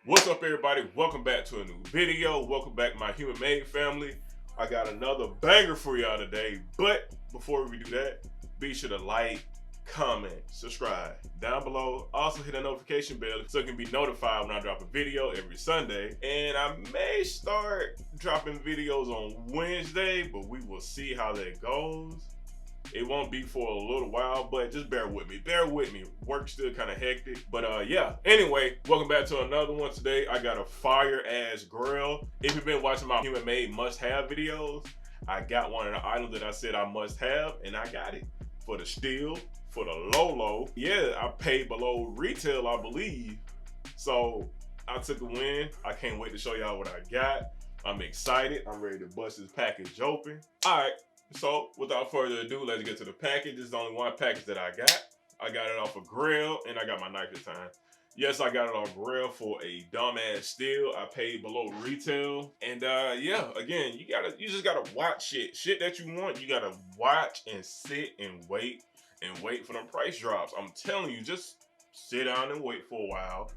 What's up, everybody? Welcome back to a new video. Welcome back, my human made family. I got another banger for y'all today. But before we do that, be sure to like, comment, subscribe down below. Also hit the notification bell so you can be notified when I drop a video every Sunday. And I may start dropping videos on Wednesday, but we will see how that goes. It won't be for a little while, but just bear with me. Bear with me. Work's still kind of hectic. But yeah. Anyway, welcome back to another one. Today, I got a fire-ass GRAIL. If you've been watching my human made must-have videos, I got one of the items that I said I must have, and I got it. For the steal, for the low. Yeah, I paid below retail, I believe. So, I took a win. I can't wait to show y'all what I got. I'm excited. I'm ready to bust this package open. All right. So, without further ado, let's get to the package. This is the only one package that I got. I got it off of GRAIL, and I got my knife this time. Yes, I got it off GRAIL for a dumbass steal. I paid below retail. And yeah, again, you just gotta watch shit that you want. You gotta watch and sit and wait for them price drops. I'm telling you, just sit down and wait for a while.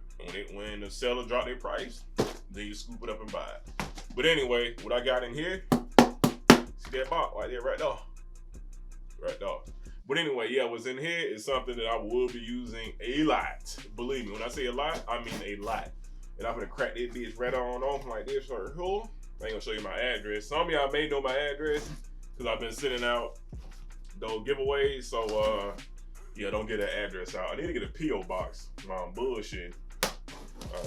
When the seller drop their price, then you scoop it up and buy it. But anyway, what I got in here, see that box right there, right there. But anyway, yeah, what's in here is something that I will be using a lot. Believe me, when I say a lot, I mean a lot. And I'm gonna crack this bitch right on off like this right here. I ain't gonna show you my address. Some of y'all may know my address because I've been sending out those giveaways. So yeah, don't get that address out. I need to get a P.O. box. I'm bullshit. I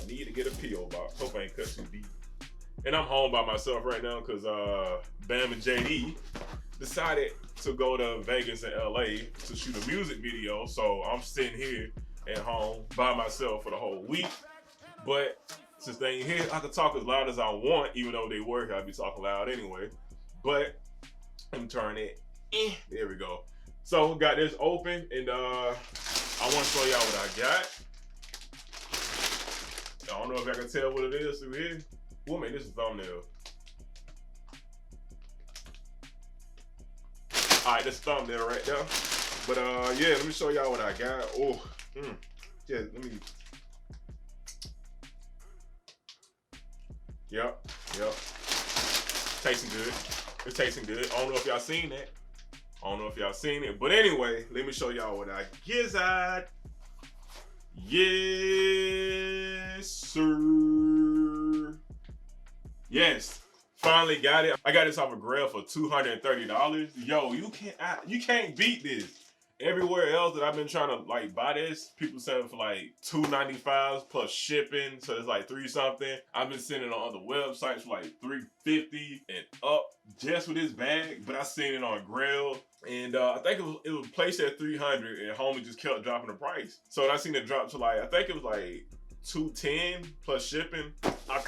need to get a P.O. box. Hope I ain't cut too deep. And I'm home by myself right now because Bam and JD decided to go to Vegas and LA to shoot a music video. So I'm sitting here at home by myself for the whole week. But since they ain't here, I can talk as loud as I want, even though they work, I'd be talking loud anyway. But I'm turning it. There we go. So got this open, and I want to show y'all what I got. I don't know if I can tell what it is through here. We'll make this a thumbnail. All right, this thumbnail right there. But yeah, let me show y'all what I got. Oh, yeah, let me. Yep. Tasting good. It's tasting good. I don't know if y'all seen that. But anyway, let me show y'all what I got. Yes, sir. Yes, finally got it. I got this off of GRAIL for $230. Yo, you can't beat this. Everywhere else that I've been trying to like buy this, people selling for like $295 plus shipping, so it's like $3 something. I've been sending it on other websites for like $350 and up just with this bag, but I seen it on GRAIL, and I think it was placed at $300, and homie just kept dropping the price. So I seen it drop to like, I think it was like $210 plus shipping. I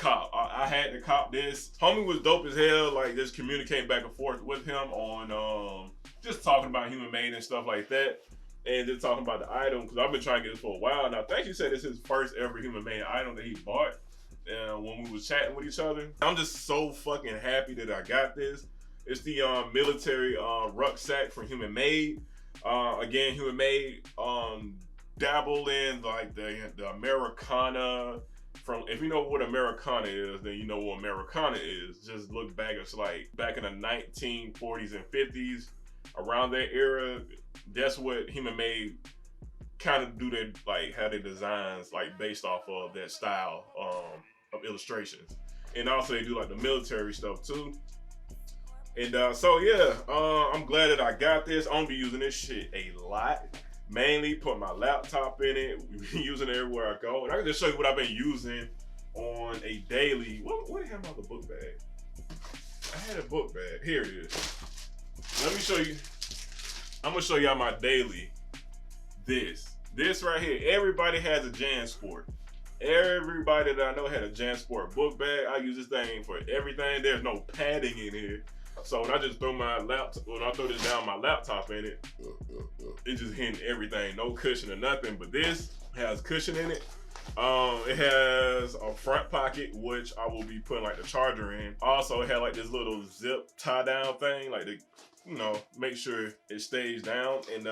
had to cop this. Homie was dope as hell, like just communicating back and forth with him on just talking about human made and stuff like that, and just talking about the item, because I've been trying to get this for a while, and I think he said it's his first ever human made item that he bought when we was chatting with each other. I'm just so fucking happy that I got this. It's the military rucksack from Human Made. Again, Human Made dabble in like the Americana. If you know what Americana is, then you know what Americana is. Just look back, it's like back in the 1940s and 50s, around that era. That's what Human Made kind of do. Their like how their designs like based off of that style of illustrations, and also they do like the military stuff too. And so yeah, I'm glad that I got this. I'm gonna be using this shit a lot. Mainly put my laptop in it. We've been using it everywhere I go. And I can just show you what I've been using on a daily. What do you have about the book bag? I had a book bag. Here it is. Let me show you. I'm gonna show y'all my daily. This right here. Everybody has a JanSport. Everybody that I know had a JanSport book bag. I use this thing for everything. There's no padding in here. So when I just throw this down my laptop in it, it just hitting everything. No cushion or nothing. But this has cushion in it. It has a front pocket, which I will be putting like the charger in. Also, it had like this little zip tie down thing, like to, make sure it stays down and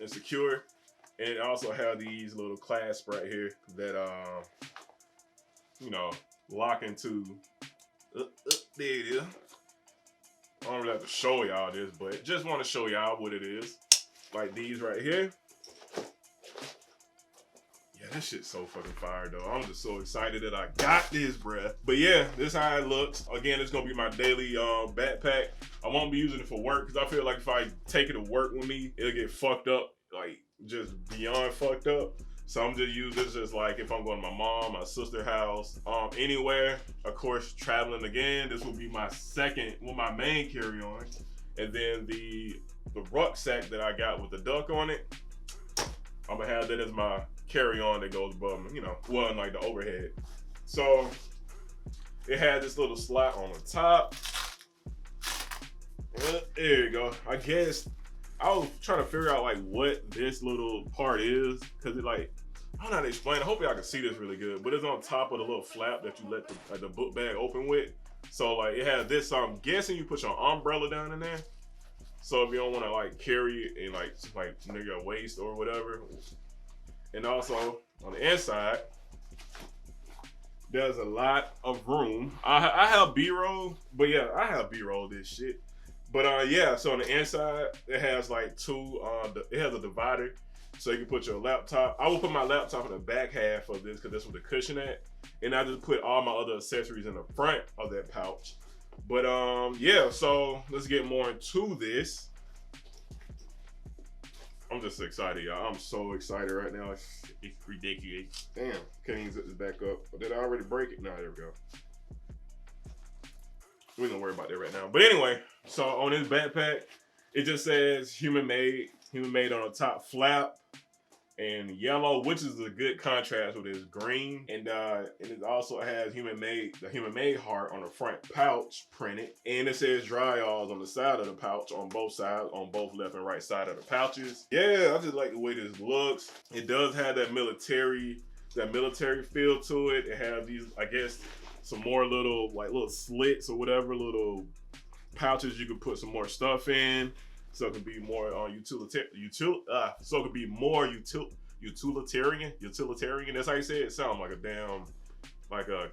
secure. And it also have these little clasps right here that you know, lock into. There it is. I don't really have to show y'all this, but just want to show y'all what it is. Like these right here. Yeah, that shit's so fucking fire though. I'm just so excited that I got this, bruh. But yeah, this is how it looks. Again, it's gonna be my daily backpack. I won't be using it for work because I feel like if I take it to work with me, it'll get fucked up, like just beyond fucked up. So I'm just using this just like if I'm going to my mom, my sister's house, anywhere. Of course, traveling again. This will be my my main carry-on. And then the rucksack that I got with the duck on it, I'm gonna have that as my carry-on that goes above me, you know, well, like the overhead. So it had this little slot on the top. There you go. I guess I was trying to figure out like what this little part is, cause it like, I don't know how to explain it. Hopefully I can see this really good, but it's on top of the little flap that you let the book bag open with. So like it has this, so I'm guessing you put your umbrella down in there. So if you don't want to like carry it in like near your waist or whatever. And also on the inside, there's a lot of room. I have B-roll, but yeah, I have B-roll this shit. But yeah, so on the inside, it has like it has a divider. So you can put your laptop. I will put my laptop in the back half of this because that's where the cushion at. And I just put all my other accessories in the front of that pouch. But yeah, so let's get more into this. I'm just excited, y'all. I'm so excited right now. It's ridiculous. Damn, can't even zip this back up. Did I already break it? No, there we go. We don't worry about that right now. But anyway, so on this backpack, it just says human made on the top flap and yellow, which is a good contrast with this green. And it also has the human made heart on the front pouch printed. And it says dry alls on the side of the pouch on both sides, on both left and right side of the pouches. Yeah, I just like the way this looks. It does have that military feel to it. It has these, I guess, some more little slits or whatever, little pouches you can put some more stuff in. So it can be more utilitarian. That's how you say it. It sounds like a damn, like a,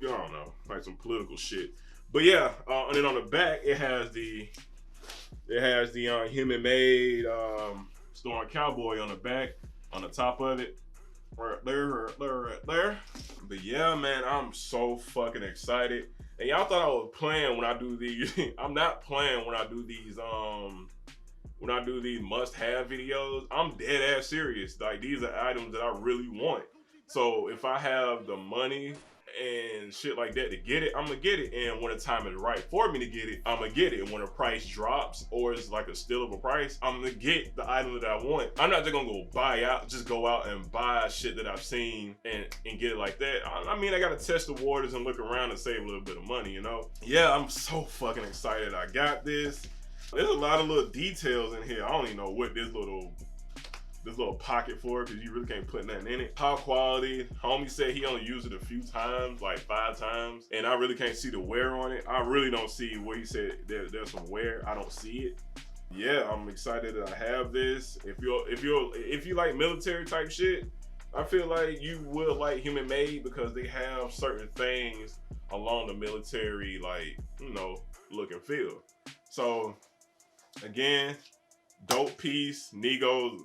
I don't know, like some political shit. But yeah, and then on the back it has the human made Storm Cowboy on the back, on the top of it, right there. But yeah, man, I'm so fucking excited. And y'all thought I was playing when I do these. I'm not playing when I do these must-have videos. I'm dead ass serious. Like, these are items that I really want. So if I have the money and shit like that to get it, I'm gonna get it. And when the time is right for me to get it, I'm gonna get it. And when the price drops or it's like a steal of a price, I'm gonna get the item that I want. I'm not just gonna go out and buy shit that I've seen and get it like that. I mean, I gotta test the waters and look around and save a little bit of money, you know? Yeah, I'm so fucking excited I got this. There's a lot of little details in here. I don't even know what this little pocket for, because you really can't put nothing in it. Top quality. Homie said he only used it a few times, like 5 times, and I really can't see the wear on it. I really don't see where he said there's some wear. I don't see it. Yeah, I'm excited that I have this. If you like military type shit, I feel like you will like Human Made because they have certain things along the military, like, you know, look and feel. So again, dope piece. Nigo,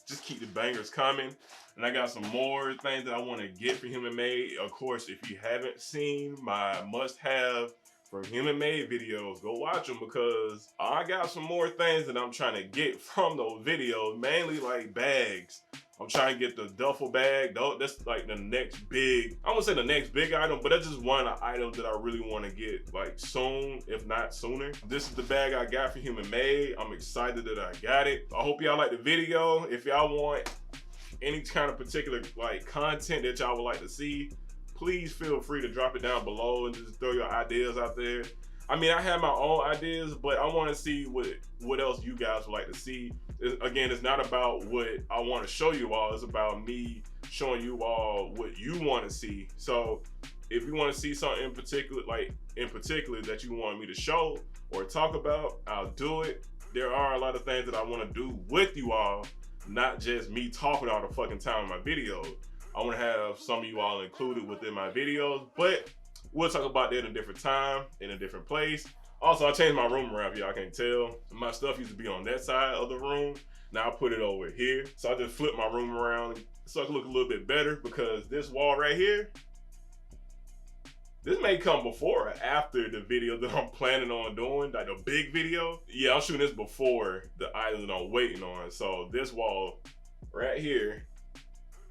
just keep the bangers coming. And I got some more things that I want to get for Human Made. Of course, if you haven't seen my must-have for Human Made videos, go watch them, because I got some more things that I'm trying to get from those videos, mainly like bags. I'm trying to get the duffel bag. That's like the next big, I won't say the next big item, but that's just one of the items that I really want to get like soon, if not sooner. This is the bag I got for Human Made. I'm excited that I got it. I hope y'all like the video. If y'all want any kind of particular like content that y'all would like to see, please feel free to drop it down below and just throw your ideas out there. I mean, I have my own ideas, but I want to see what else you guys would like to see. Again, it's not about what I want to show you all. It's about me showing you all what you want to see. So if you want to see something in particular that you want me to show or talk about, I'll do it. There are a lot of things that I want to do with you all, not just me talking all the fucking time in my videos. I want to have some of you all included within my videos, but we'll talk about that in a different time, in a different place. Also, I changed my room around if y'all can't tell. My stuff used to be on that side of the room. Now I put it over here. So I just flipped my room around so I can look a little bit better, because this wall right here, this may come before or after the video that I'm planning on doing, like the big video. Yeah, I'm shooting this before the items that I'm waiting on. So this wall right here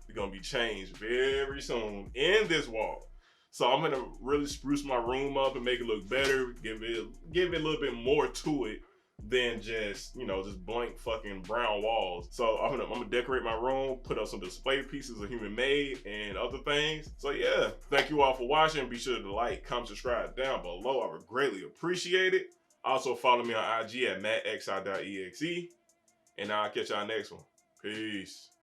is gonna be changed very soon in this wall. So I'm gonna really spruce my room up and make it look better, give it a little bit more to it than just, you know, just blank fucking brown walls. So I'm gonna decorate my room, put up some display pieces of Human made and other things. So yeah, thank you all for watching. Be sure to like, comment, subscribe down below. I would greatly appreciate it. Also follow me on IG at mattxi.exe, and I'll catch y'all next one. Peace.